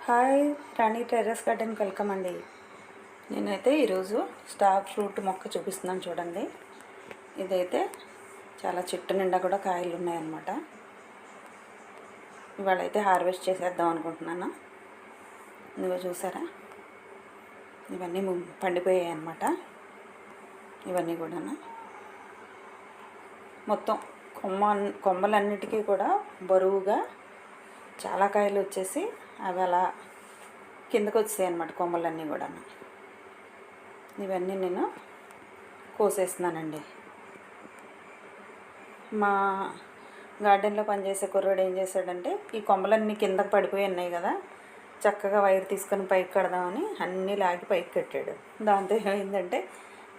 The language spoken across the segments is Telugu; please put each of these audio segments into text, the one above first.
హాయ్ రాణి టెర్రస్ గార్డెన్కి వెల్కమ్ అండి. నేనైతే ఈరోజు స్టార్ ఫ్రూట్ మొక్క చూపిస్తున్నాను చూడండి. ఇదైతే చాలా చెట్టు నిండా కూడా కాయలు ఉన్నాయన్నమాట. ఇవాళైతే హార్వెస్ట్ చేసేద్దాం అనుకుంటున్నాను. నువ్వు చూసారా, ఇవన్నీ పండిపోయాయి అన్నమాట. ఇవన్నీ కూడా మొత్తం కొమ్మలన్నిటికీ కూడా బరువుగా చాలా కాయలు వచ్చేసి అవి అలా కిందకు వచ్చాయి అన్నమాట. కొమ్మలన్నీ కూడా ఇవన్నీ నేను కోసేస్తున్నానండి. మా గార్డెన్లో పనిచేసే కుర్రాడు ఏం చేశాడంటే, ఈ కొమ్మలన్నీ కిందకు పడిపోయి ఉన్నాయి కదా, చక్కగా వైర్ తీసుకొని పైకి కడదామని అన్నీ లాగి పైకి కట్టాడు. దాంతో ఏమైందంటే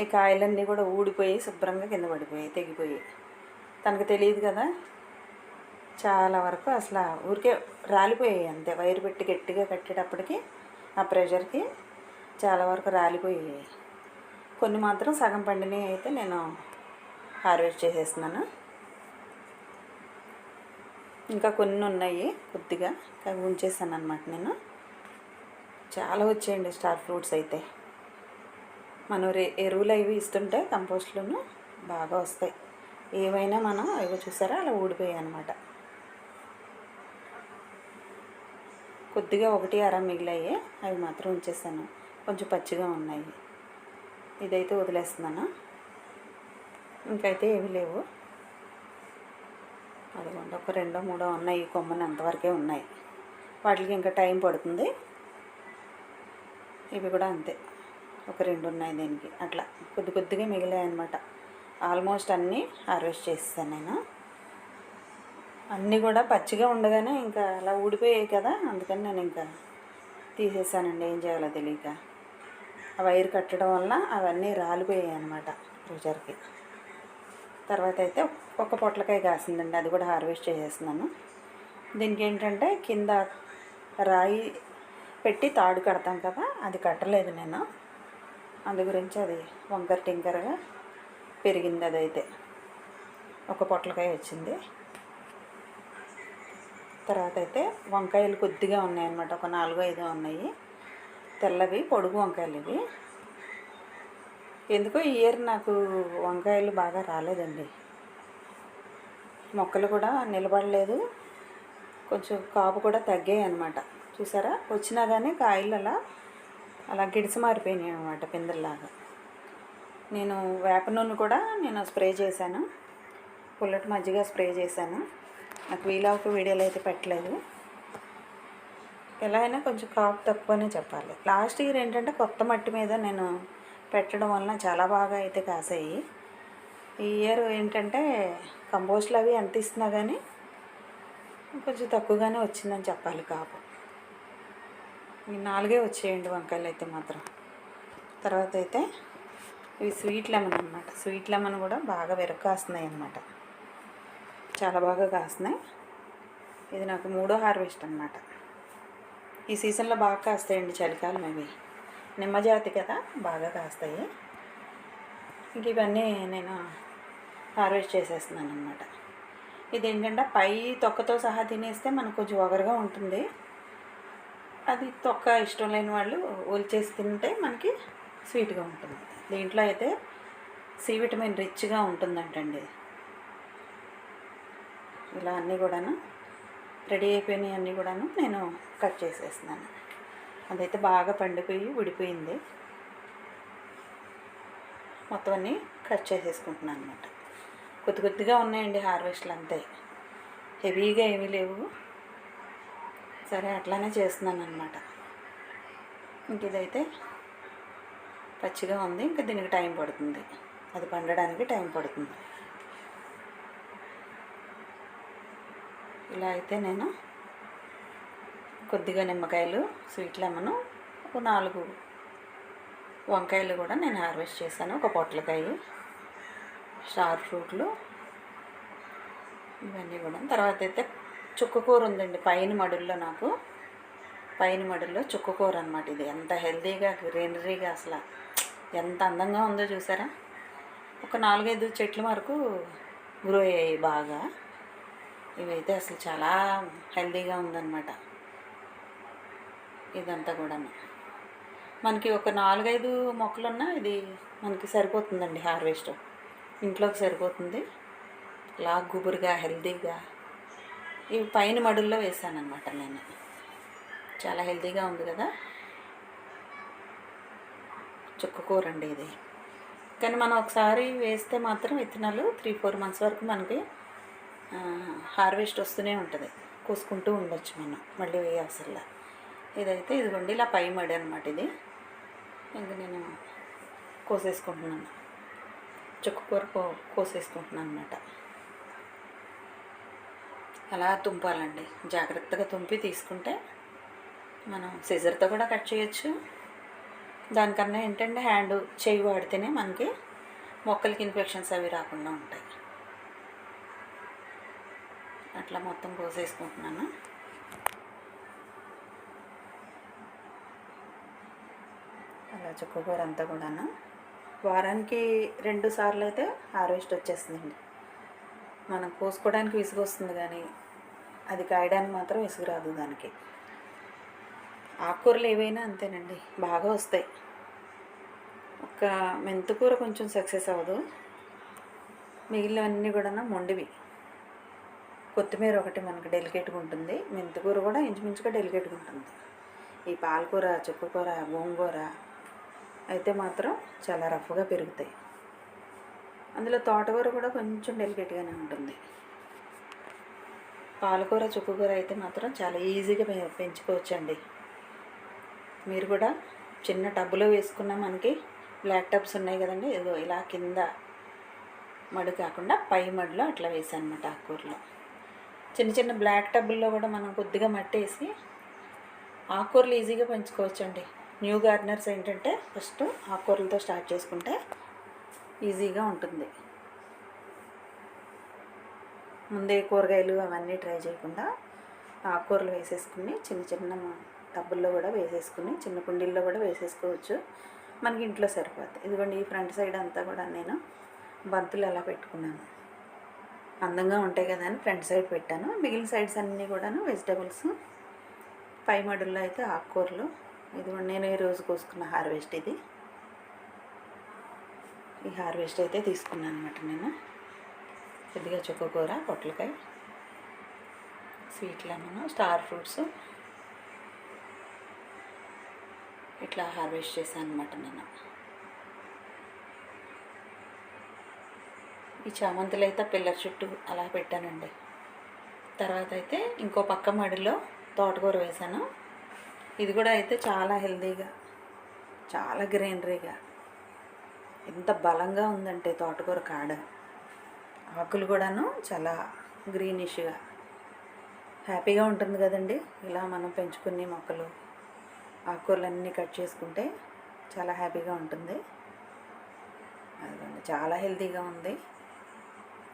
ఈ కాయలన్నీ కూడా ఊడిపోయి శుభ్రంగా కింద పడిపోయాయి, తెగిపోయి. తనకు తెలియదు కదా, చాలా వరకు అసలు ఊరికే రాలిపోయాయి అంతే. వైర్ పెట్టి గట్టిగా కట్టేటప్పటికి ఆ ప్రెషర్కి చాలా వరకు రాలిపోయాయి. కొన్ని మాత్రం సగం పండినవి అయితే నేను హార్వెస్ట్ చేసేస్తున్నాను. ఇంకా కొన్ని ఉన్నాయి కొద్దిగా, అవి ఉంచేసాను అనమాట. నేను చాలా వచ్చేయండి స్టార్ ఫ్రూట్స్ అయితే. మనం ఎరువులు అవి ఇస్తుంటే కంపోస్ట్లను బాగా వస్తాయి. ఏమైనా మనం అవి చూసారా అలా ఊడిపోయాయి అన్నమాట. కొద్దిగా 1-2 మిగిలాయి, అవి మాత్రం ఉంచేసాను. కొంచెం పచ్చిగా ఉన్నాయి. ఇదైతే వదిలేస్తున్నాను. ఇంకైతే ఏవి లేవు. అదిగోండి, ఒక 2-3 ఉన్నాయి. కొమ్మని అంతవరకే ఉన్నాయి. వాటికి ఇంకా టైం పడుతుంది. ఇవి కూడా అంతే, ఒక 2 ఉన్నాయి దీనికి. అట్లా కొద్దిగా మిగిలాయి అన్నమాట. ఆల్మోస్ట్ అన్నీ హార్వెస్ట్ చేస్తాను నేను. అన్నీ కూడా పచ్చిగా ఉండగానే ఇంకా అలా ఊడిపోయాయి కదా, అందుకని నేను ఇంకా తీసేసానండి. ఏం చేయాలో తెలియక ఆ వైర్ కట్టడం వల్ల అవన్నీ రాలిపోయాయి అన్నమాట ప్రెషర్కి. తర్వాత అయితే ఒక పొట్లకాయ కాసిందండి, అది కూడా హార్వెస్ట్ చేసేస్తున్నాను. దీనికి ఏంటంటే కింద రాయి పెట్టి తాడు కడతాం కదా, అది కట్టలేదు నేను. అందు గురించి అది వంకర టింకరగా పెరిగింది. అదైతే ఒక పొట్లకాయ వచ్చింది. తర్వాత అయితే వంకాయలు కొద్దిగా ఉన్నాయన్నమాట, ఒక 4-5 ఉన్నాయి. తెల్లవి పొడుగు వంకాయలు ఇవి. ఎందుకో ఈ ఇయర్ నాకు వంకాయలు బాగా రాలేదండి. మొక్కలు కూడా నిలబడలేదు, కొంచెం కాపు కూడా తగ్గాయి అన్నమాట. చూసారా, వచ్చినా కానీ కాయలు అలా గిడిసి మారిపోయినాయి అన్నమాట, పిందెల్లాగా. నేను వేప నూనె కూడా నేను స్ప్రే చేశాను, పుల్లటి మజ్జిగ స్ప్రే చేశాను. నాకు వీలవక వీడియోలు అయితే పెట్టలేదు. ఎలా అయినా కొంచెం కాపు తక్కువనే చెప్పాలి. లాస్ట్ ఇయర్ ఏంటంటే కొత్త మట్టి మీద నేను పెట్టడం వలన చాలా బాగా అయితే కాసాయి. ఈ ఇయర్ ఏంటంటే కంపోస్ట్లు అవి ఎంత ఇస్తున్నా కానీ కొంచెం తక్కువగానే వచ్చిందని చెప్పాలి కాపు. ఈ 4 వచ్చేయండి వంకాయలు అయితే మాత్రం. తర్వాత అయితే ఇవి స్వీట్ లెమన్ అన్నమాట. స్వీట్ లెమన్ కూడా బాగా కాస్తున్నాయి అన్నమాట, చాలా బాగా కాస్తున్నాయి. ఇది నాకు 3వ హార్వెస్ట్ అన్నమాట. ఈ సీజన్లో బాగా కాస్తాయండి, చలికాలం. ఇవి నిమ్మజాతి కదా, బాగా కాస్తాయి. ఇంక ఇవన్నీ నేను హార్వెస్ట్ చేసేస్తున్నాను అన్నమాట. ఇది ఏంటంటే పై తొక్కతో సహా తినేస్తే మనకు కొంచెం ఒగరుగా ఉంటుంది. అది తొక్క ఇష్టం లేని వాళ్ళు ఒలిచేసి తింటే మనకి స్వీట్గా ఉంటుంది. దీంట్లో అయితే సి విటమిన్ రిచ్గా ఉంటుందంటండి. ఇలా అన్నీ కూడాను రెడీ అయిపోయినాయి. అన్నీ కూడాను నేను కట్ చేసేస్తున్నాను. అదైతే బాగా పండిపోయి విడిపోయింది. మొత్తం అన్నీ కట్ చేసేసుకుంటున్నాను అన్నమాట. కొద్దిగా ఉన్నాయండి హార్వెస్ట్లు, అంతే. హెవీగా ఏమీ లేవు. సరే, అట్లానే చేస్తున్నాను అన్నమాట. ఇంక ఇదైతే పచ్చిగా ఉంది, ఇంకా దీనికి టైం పడుతుంది. అది పండడానికి టైం పడుతుంది. ఇలా అయితే నేను కొద్దిగా నిమ్మకాయలు, స్వీట్ లెమను, ఒక 4 వంకాయలు కూడా నేను హార్వెస్ట్ చేశాను. ఒక పొట్లకాయ, స్టార్ ఫ్రూట్లు, ఇవన్నీ కూడా. తర్వాత అయితే చుక్కకూర ఉందండి పైన మడుల్లో. నాకు పైన మడుల్లో చుక్కకూర అన్నమాట. ఇది ఎంత హెల్తీగా గ్రీనరీగా అసలు ఎంత అందంగా ఉందో చూసారా. ఒక 4-5 చెట్ల వరకు గ్రో అయ్యాయి బాగా. ఇవైతే అసలు చాలా హెల్తీగా ఉందన్నమాట. ఇదంతా కూడా మనకి ఒక 4-5 మొక్కలున్నా ఇది మనకి సరిపోతుందండి. హార్వెస్ట్ ఇంట్లోకి సరిపోతుంది. ఇలా గుబురుగా హెల్తీగా ఇవి పైన మడుల్లో వేసాను అనమాట నేను. చాలా హెల్తీగా ఉంది కదా. చుక్కకూర అండి ఇది. కానీ మనం ఒకసారి వేస్తే మాత్రం విత్తనాలు 3-4 మంత్స్ వరకు మనకి హార్వెస్ట్ వస్తూనే ఉంటుంది. కోసుకుంటూ ఉండొచ్చు మనం, మళ్ళీ వేయవసరంలా. ఇదైతే ఇదిగోండి ఇలా పై మడి అనమాట. ఇది ఇంక నేను కోసేసుకుంటున్నాను, చుక్కకూర కోసేసుకుంటున్నాను అనమాట. అలా తుంపాలండి, జాగ్రత్తగా తుంపి తీసుకుంటే మనం సిజర్తో కూడా కట్ చేయొచ్చు. దానికన్నా ఏంటంటే చేయి వాడితేనే మనకి మొక్కలకి ఇన్ఫెక్షన్స్ అవి రాకుండా ఉంటాయి. అట్లా మొత్తం కోసేసుకుంటున్నాను. అలా చుక్కకూర అంతా కూడాను వారానికి 2 సార్లు అయితే హార్వెస్ట్ వచ్చేస్తుందండి. మనం కోసుకోవడానికి విసుగు వస్తుంది, కానీ అది కాయడానికి మాత్రం విసుగు రాదు దానికి. ఆకుకూరలు ఏవైనా అంతేనండి, బాగా వస్తాయి. ఒక మెంతికూర కొంచెం సక్సెస్ అవ్వదు, మిగిలినవన్నీ కూడా మొండివి. కొత్తిమీర ఒకటి మనకి డెలికేట్గా ఉంటుంది, మెంతికూర కూడా ఇంచుమించుగా డెలికేట్గా ఉంటుంది. ఈ పాలకూర, చుక్కకూర, గోంగూర అయితే మాత్రం చాలా రఫ్గా పెరుగుతాయి. అందులో తోటకూర కూడా కొంచెం డెలికేట్గానే ఉంటుంది. పాలకూర, చుక్కకూర అయితే మాత్రం చాలా ఈజీగా పెంచుకోవచ్చండి. మీరు కూడా చిన్న టబ్బులో వేసుకున్న మనకి బ్లాక్ టబ్స్ ఉన్నాయి కదండి, ఇదిగో ఇలా కింద మడి కాకుండా పై మడిలో అట్లా వేసాను అనమాట. ఆకుకూరలో చిన్న చిన్న బ్లాక్ టబ్బుల్లో కూడా మనం కొద్దిగా మట్టి వేసి ఆకుకూరలు ఈజీగా పెంచుకోవచ్చండి. న్యూ గార్డెనర్స్ ఏంటంటే ఫస్ట్ ఆకుకూరలతో స్టార్ట్ చేసుకుంటే ఈజీగా ఉంటుంది. ముందే కూరగాయలు అవన్నీ ట్రై చేయకుండా ఆకుకూరలు వేసేసుకుని చిన్న చిన్న టబ్బుల్లో కూడా వేసేసుకుని చిన్న కుండీల్లో కూడా వేసేసుకోవచ్చు. మనకి ఇంట్లో సరిపోద్ది. ఇదిగోండి ఈ ఫ్రంట్ సైడ్ అంతా కూడా నేను బంతులు అలా పెట్టుకున్నాను, అందంగా ఉంటాయి కదా అని ఫ్రంట్ సైడ్ పెట్టాను. మిగిలిన సైడ్స్ అన్నీ కూడాను వెజిటబుల్స్, పై మడుల్లో అయితే ఆకుకూరలు. ఇదిగోండి నేను ఈరోజు కోసుకున్న హార్వెస్ట్ ఇది. ఈ హార్వెస్ట్ అయితే తీసుకున్నాను అనమాట నేను. కొద్దిగా చుక్కకూర, పొట్లకాయ, స్వీట్ లెమన్, స్టార్ ఫ్రూట్స్ ఇట్లా హార్వెస్ట్ చేశాను అనమాట నేను. ఈ చామంతులు అయితే పిల్లల చుట్టూ అలా పెట్టానండి. తర్వాత అయితే ఇంకో పక్క మడిలో తోటకూర వేశాను. ఇది కూడా అయితే చాలా హెల్తీగా, చాలా గ్రీనరీగా, ఎంత బలంగా ఉందంటే తోటకూర కాడ. ఆకులు కూడాను చాలా గ్రీనిష్గా హ్యాపీగా ఉంటుంది కదండి. ఇలా మనం పెంచుకునే మొక్కలు, ఆకుకూరలన్నీ కట్ చేసుకుంటే చాలా హ్యాపీగా ఉంటుంది. అదిగోండి చాలా హెల్తీగా ఉంది.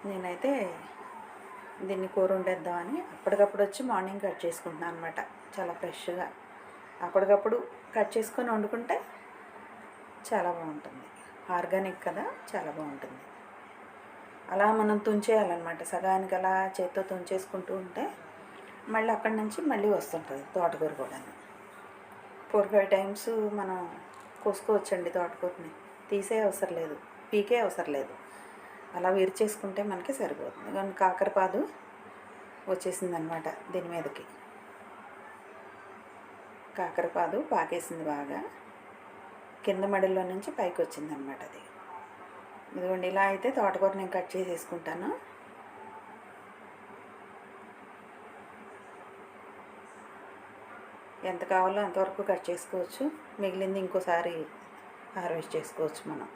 నేనైతే దీన్ని కూర వండేద్దామని అప్పటికప్పుడు వచ్చి మార్నింగ్ కట్ చేసుకుంటున్నాను అనమాట. చాలా ఫ్రెష్గా అప్పటికప్పుడు కట్ చేసుకొని వండుకుంటే చాలా బాగుంటుంది. ఆర్గానిక్ కదా, చాలా బాగుంటుంది. అలా మనం తుంచేయాలన్నమాట. సగానికి అలా చేత్తో తుంచేసుకుంటూ ఉంటే మళ్ళీ అక్కడి నుంచి మళ్ళీ వస్తుంటుంది తోటకూర కూడా. 4-5 టైమ్స్ మనం కోసుకోవచ్చండి తోటకూరని. తీసే అవసరం లేదు, పీకే అవసరం లేదు. అలా విరిచేసుకుంటే మనకి సరిపోతుంది. కానీ కాకరపాదు వచ్చేసిందనమాట దీని మీదకి. కాకరపాదు పాకేసింది బాగా, కింద మడిలో నుంచి పైకి వచ్చిందనమాట అది. ఇదిగోండి ఇలా అయితే తోటకూర నేను కట్ చేసేసుకుంటాను. ఎంత కావాలో అంతవరకు కట్ చేసుకోవచ్చు. మిగిలింది ఇంకోసారి హార్వెస్ట్ చేసుకోవచ్చు మనం.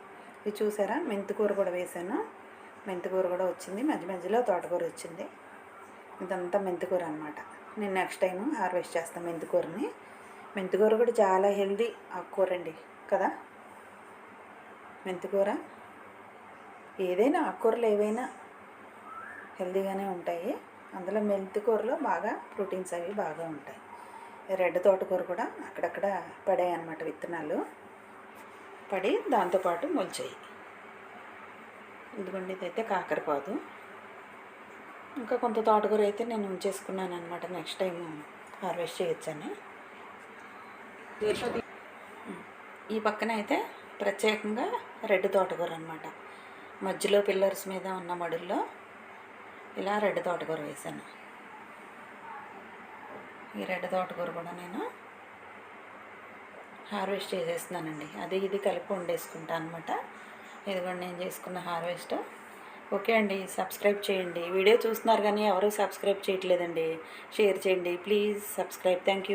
ఇది చూసారా, మెంతికూర కూడా వేసాను. మెంతికూర కూడా వచ్చింది, మధ్య మధ్యలో తోటకూర వచ్చింది. ఇదంతా మెంతికూర అనమాట. నేను నెక్స్ట్ టైం హార్వెస్ట్ చేస్తాను మెంతికూరని. మెంతికూర కూడా చాలా హెల్దీ ఆకుకూర అండి కదా. మెంతికూర ఏదైనా ఆకుకూరలు ఏవైనా హెల్దీగానే ఉంటాయి. అందులో మెంతికూరలో బాగా ప్రోటీన్స్ అవి బాగా ఉంటాయి. రెడ్ తోటకూర కూడా అక్కడక్కడ పడాయి అన్నమాట, విత్తనాలు పడి దాంతోపాటు మొలిచాయి. ఇదిగోండి ఇదైతే కాకరపాదు. ఇంకా కొంత తోటకూర అయితే నేను ఉంచేసుకున్నాను అనమాట, నెక్స్ట్ టైం హార్వెస్ట్ చేయొచ్చని. ఈ పక్కన అయితే ప్రత్యేకంగా రెడ్ తోటకూర అనమాట. మధ్యలో పిల్లర్స్ మీద ఉన్న మడుల్లో ఇలా రెడ్ తోటకూర వేసాను. ఈ రెడ్ తోటకూర కూడా నేను హార్వెస్ట్ చేసేస్తున్నానండి. అది ఇది కలిపి వండేసుకుంటాను అనమాట. ఇదిగోండి నేను చేసుకున్న హార్వెస్ట్. ఓకే అండి, సబ్స్క్రైబ్ చేయండి. వీడియో చూస్తున్నారు కానీ ఎవరు సబ్స్క్రైబ్ చేయట్లేదండి. షేర్ చేయండి ప్లీజ్. సబ్స్క్రైబ్. Thank you.